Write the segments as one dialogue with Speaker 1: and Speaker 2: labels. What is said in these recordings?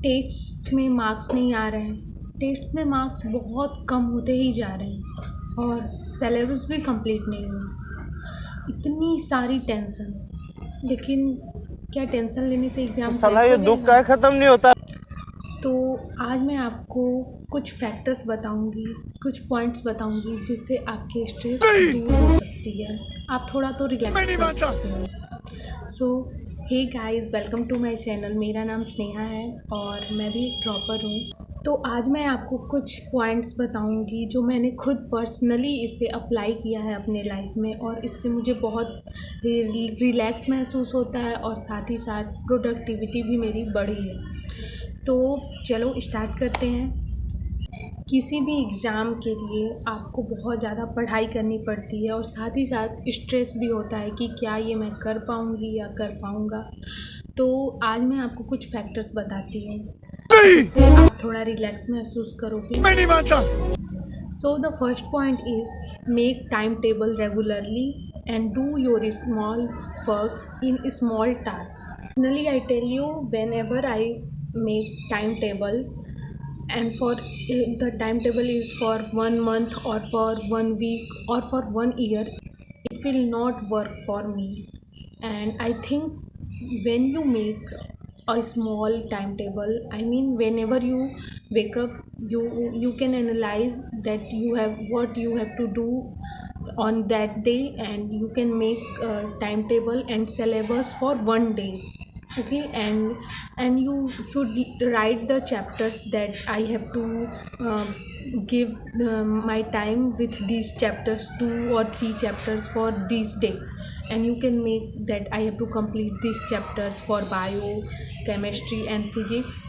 Speaker 1: Test में marks नहीं आ रहे हैं, टेस्ट में मार्क्स बहुत कम होते ही जा रहे हैं और सिलेबस भी कंप्लीट नहीं हुआ। इतनी सारी टेंशन, लेकिन क्या टेंशन लेने से एग्ज़ाम
Speaker 2: साला
Speaker 1: क्रैक
Speaker 2: ये
Speaker 1: हो
Speaker 2: दुख
Speaker 1: जाएगा?
Speaker 2: का खत्म नहीं होता।
Speaker 1: तो आज मैं आपको कुछ फैक्टर्स बताऊंगी, कुछ पॉइंट्स बताऊंगी जिससे आपके स्ट्रेस दूर हो सकती है, आप थोड़ा तो रिलैक्स कर सकते हो। So hey guys, welcome to my channel. मेरा नाम स्नेहा है और मैं भी एक ड्रॉपर हूँ। तो आज मैं आपको कुछ पॉइंट्स बताऊंगी जो मैंने खुद पर्सनली इसे अप्लाई किया है अपने लाइफ में, और इससे मुझे बहुत रिलैक्स महसूस होता है और साथ ही साथ प्रोडक्टिविटी भी मेरी बढ़ी है। तो चलो स्टार्ट करते हैं। किसी भी एग्ज़ाम के लिए आपको बहुत ज़्यादा पढ़ाई करनी पड़ती है और साथ ही साथ स्ट्रेस भी होता है कि क्या ये मैं कर पाऊँगी या कर पाऊँगा। तो आज मैं आपको कुछ फैक्टर्स बताती हूँ जिससे आप थोड़ा रिलैक्स महसूस करोगे।
Speaker 2: मैं नहीं मानता।
Speaker 1: So the first point is make timetable regularly and do your small works in small tasks. Personally, I tell you, whenever I make timetable and for the timetable is for 1 month or for 1 week or for 1 year, it will not work for me. And I think when you make a small timetable, I mean whenever you wake up, you can analyze that you have what you have to do on that day, and you can make a timetable and syllabus for one day. Okay, and you should write the chapters that I have to give my time with these chapters, 2 or 3 chapters for this day. And you can make that I have to complete these chapters for bio, chemistry and physics,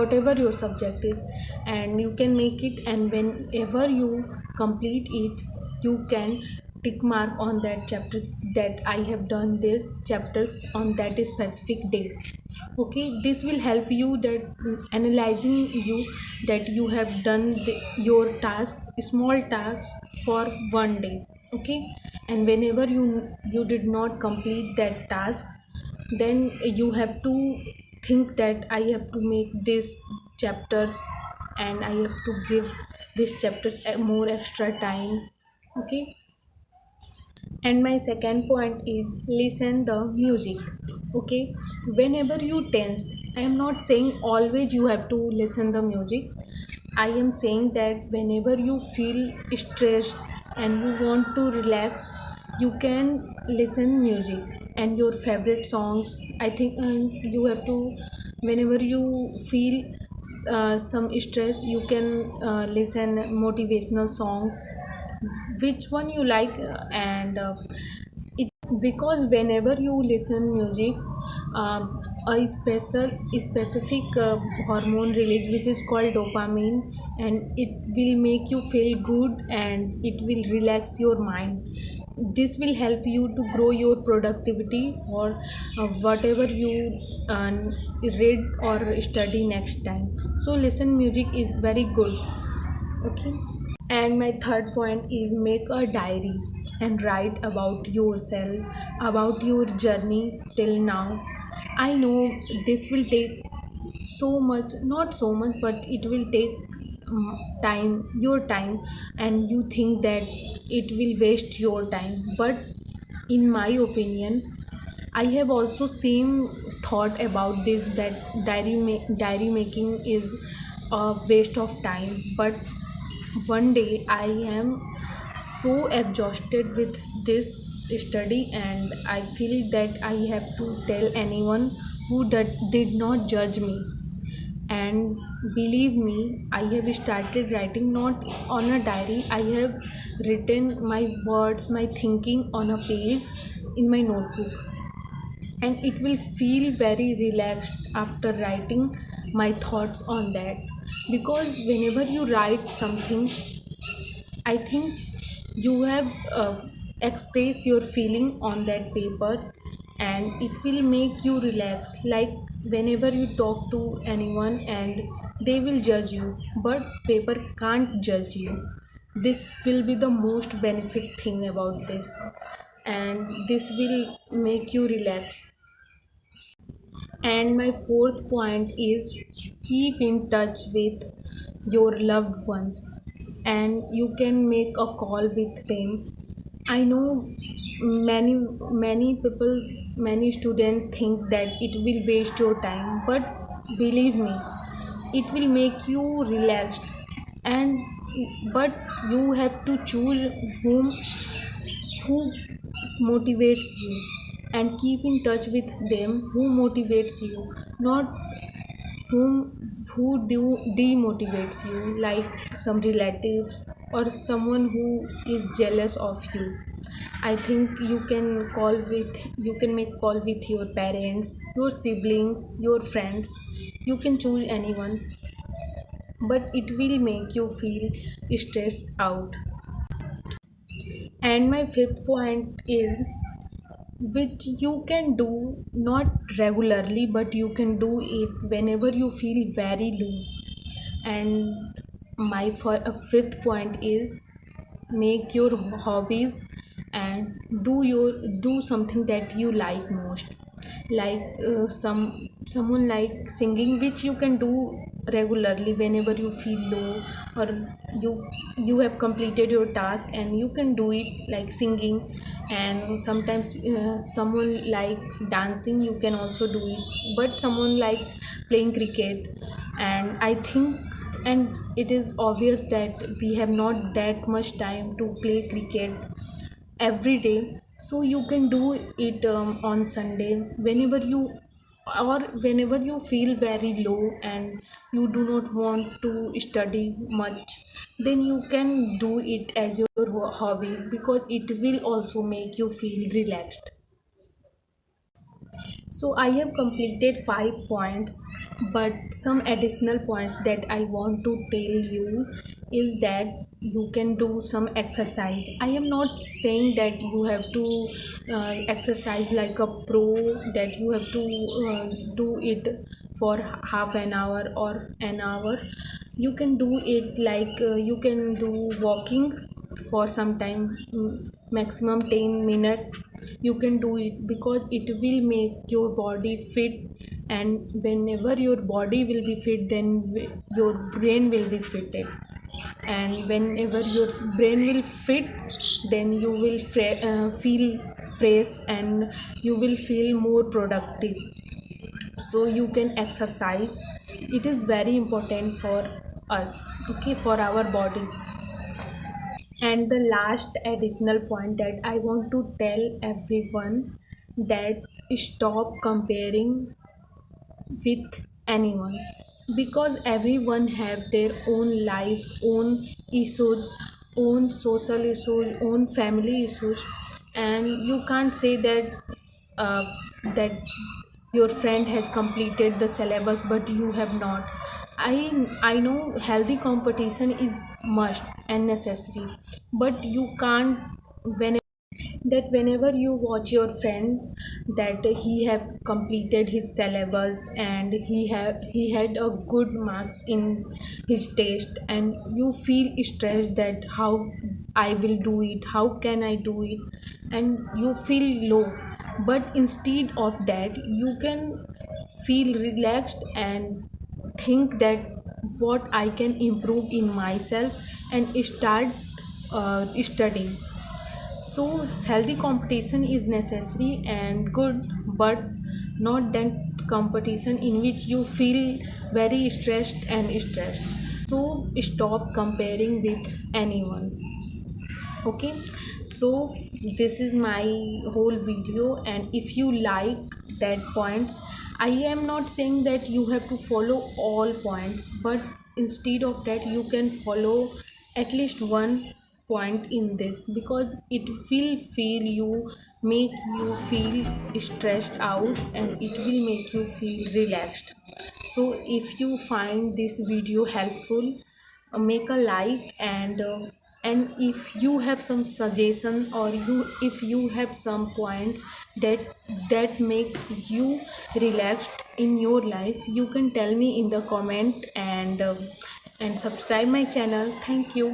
Speaker 1: whatever your subject is, and you can make it. And whenever you complete it, you can tick mark on that chapter that I have done this chapters on that specific day. Okay, this will help you that analyzing you that you have done your task, small tasks for one day. Okay, and whenever you did not complete that task, then you have to think that I have to make these chapters and I have to give these chapters a more extra time. Okay, and my second point is listen the music. Okay, whenever you tensed, I am not saying always you have to listen the music. I am saying that whenever you feel stressed and you want to relax, you can listen music and your favorite songs. I think you have to, whenever you feel some stress, you can listen motivational songs, which one you like. And it, because whenever you listen music, a specific hormone release which is called dopamine, and it will make you feel good and it will relax your mind. This will help you to grow your productivity for whatever you read or study next time. So listen music is very good. Okay, and my third point is make a diary and write about yourself, about your journey till now. I know this will take so much, not so much, but it will take time, your time, and you think that it will waste your time. But in my opinion, I have also same thought about this, that diary making is a waste of time. But one day I am so exhausted with this study, and I feel that I have to tell anyone who did not judge me. And believe me, I have started writing not on a diary. I have written my words, my thinking on a page in my notebook, and it will feel very relaxed after writing my thoughts on that. Because whenever you write something, I think you have expressed your feeling on that paper, and it will make you relax. Like whenever you talk to anyone and they will judge you, but paper can't judge you. This will be the most benefit thing about this, and this will make you relax. And my fourth point is keep in touch with your loved ones and you can make a call with them. I know many many people, many students think that it will waste your time, but believe me, it will make you relaxed. And but you have to choose who motivates you and keep in touch with them who motivates you, not whom who do demotivates you, like some relatives or someone who is jealous of you. I think you can make call with your parents, your siblings, your friends. You can choose anyone, but it will make you feel stressed out. And my fifth point is, which you can do not regularly, but you can do it whenever you feel very low. And my fifth point is, make your hobbies and do something that you like most, like someone like singing, which you can do regularly whenever you feel low, or you you have completed your task and you can do it, like singing. And sometimes someone likes dancing, you can also do it. But someone like playing cricket, and I think, and it is obvious that we have not that much time to play cricket every day, so you can do it on Sunday whenever you, or whenever you feel very low and you do not want to study much, then you can do it as your hobby, because it will also make you feel relaxed. So I have completed 5 points, but some additional points that I want to tell you is that you can do some exercise. I am not saying that you have to exercise like a pro, that you have to do it for half an hour or an hour. You can do it like you can do walking for some time, maximum 10 minutes. You can do it because it will make your body fit, and whenever your body will be fit, then your brain will be fitted. And whenever your brain will fit, then you will feel fresh and you will feel more productive. So you can exercise. It is very important for us, okay, for our body. And the last additional point that I want to tell everyone, that stop comparing with anyone, because everyone have their own life, own issues, own social issues, own family issues. And you can't say that uh, that your friend has completed the syllabus but you have not. I know healthy competition is must and necessary, but you can't, when that whenever you watch your friend that he have completed his syllabus and he had a good marks in his test, and you feel stressed that how I will do it, how can I do it, and you feel low. But instead of that, you can feel relaxed and think that what I can improve in myself and start studying. So, healthy competition is necessary and good, but not that competition in which you feel very stressed and stressed. So, stop comparing with anyone. Okay, so this is my whole video, and if you like that points, I am not saying that you have to follow all points, but instead of that you can follow at least one point in this, because it will feel you, make you feel stressed out, and it will make you feel relaxed. So if you find this video helpful, make a like. And if you have some suggestion, or you if you have some points that makes you relaxed in your life, you can tell me in the comment. And subscribe my channel. Thank you.